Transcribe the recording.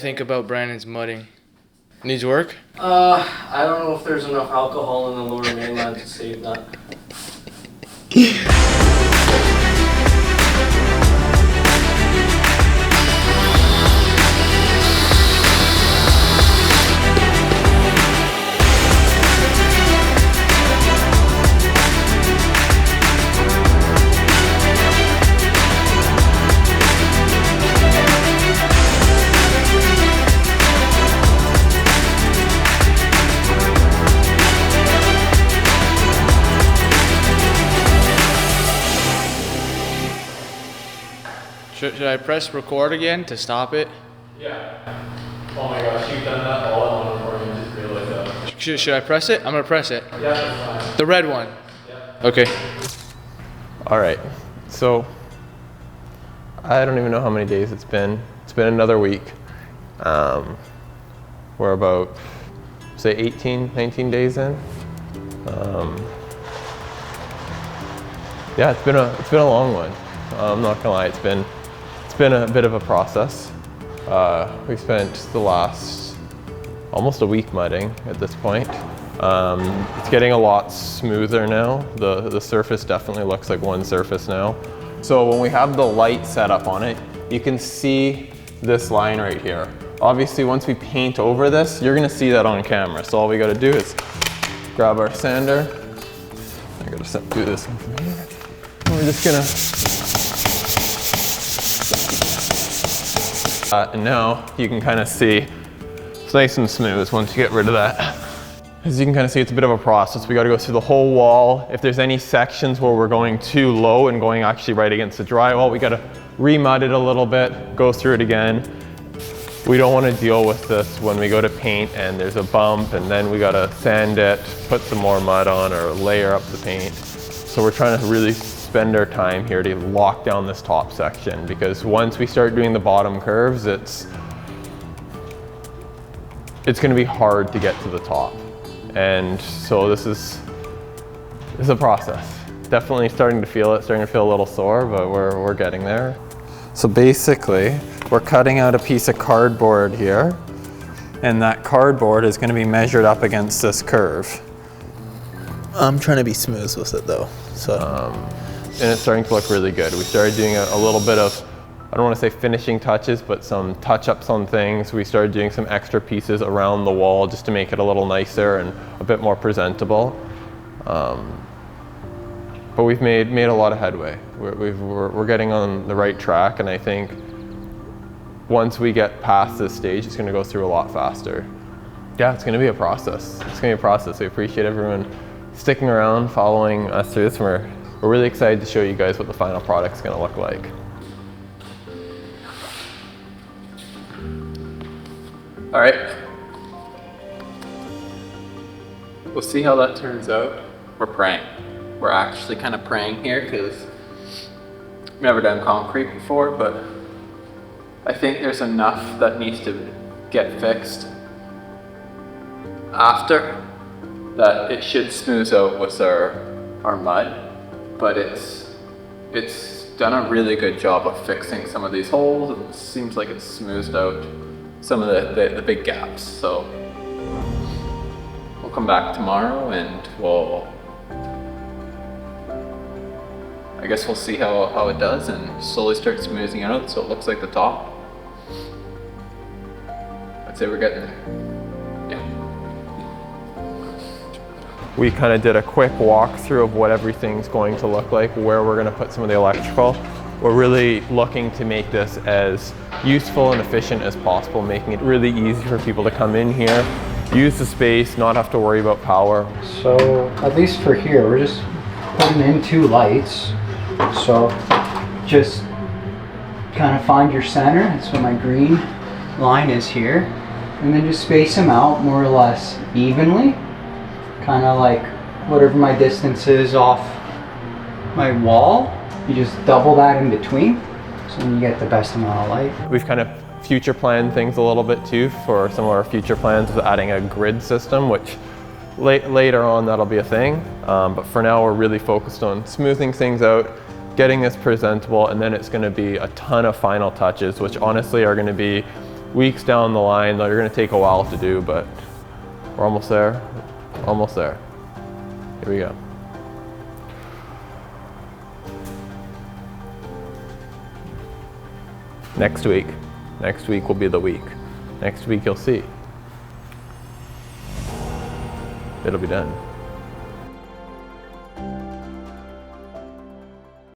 think about Brandon's mudding? Needs work? I don't know if there's enough alcohol in the lower mainland to save that. Should I press record again to stop it? Yeah. Oh my gosh, you've done that all in one recording, I just realized that. Should I press it? I'm gonna press it. Yeah, that's fine. The red one? Yeah. Okay. All right, so I don't even know how many days it's been. It's been another week. We're about, say 18, 19 days in. Yeah, it's been a long one. I'm not gonna lie, it's been a bit of a process. We spent the last almost a week mudding at this point. It's getting a lot smoother now. The surface definitely looks like one surface now. So when we have the light set up on it, you can see this line right here. Obviously, once we paint over this, you're gonna see that on camera. So all we gotta do is grab our sander. I gotta do this one from here. And we're just gonna, and now you can kind of see it's nice and smooth once you get rid of that. As you can kind of see, it's a bit of a process. We got to go through the whole wall. If there's any sections where we're going too low and going actually right against the drywall, we got to re-mud it a little bit, go through it again. We don't want to deal with this when we go to paint and there's a bump and then we got to sand it, put some more mud on or layer up the paint. So we're trying to really spend our time here to lock down this top section, because once we start doing the bottom curves, it's going to be hard to get to the top. And so this is a process. Definitely starting to feel it, starting to feel a little sore, but we're getting there. So basically, we're cutting out a piece of cardboard here, and that cardboard is going to be measured up against this curve. I'm trying to be smooth with it though. So. And it's starting to look really good. We started doing a little bit of, I don't want to say finishing touches, but some touch-ups on things. We started doing some extra pieces around the wall just to make it a little nicer and a bit more presentable. But we've made a lot of headway. We're getting on the right track, and I think once we get past this stage, it's going to go through a lot faster. Yeah, it's going to be a process. It's going to be a process. We appreciate everyone sticking around, following us through this. We're really excited to show you guys what the final product's going to look like. All right. We'll see how that turns out. We're praying. We're actually kind of praying here because we've never done concrete before, but I think there's enough that needs to get fixed after that it should smooth out with our mud, but it's done a really good job of fixing some of these holes. It seems like it's smoothed out some of the big gaps. So we'll come back tomorrow and I guess we'll see how it does and slowly start smoothing it out so it looks like the top. I'd say we're getting there. Yeah. We kind of did a quick walkthrough of what everything's going to look like, where we're going to put some of the electrical. We're really looking to make this as useful and efficient as possible, making it really easy for people to come in here, use the space, not have to worry about power. So at least for here, we're just putting in 2 lights. So just kind of find your center. That's what my green line is here. And then just space them out more or less evenly. Kind of like whatever my distance is off my wall. You just double that in between, so then you get the best amount of light. We've kind of future planned things a little bit too. For some of our future plans is adding a grid system, which later on that'll be a thing. But for now we're really focused on smoothing things out, getting this presentable, and then it's going to be a ton of final touches, which honestly are going to be weeks down the line that are gonna take a while to do, but we're almost there, almost there. Here we go. Next week will be the week. Next week you'll see. It'll be done.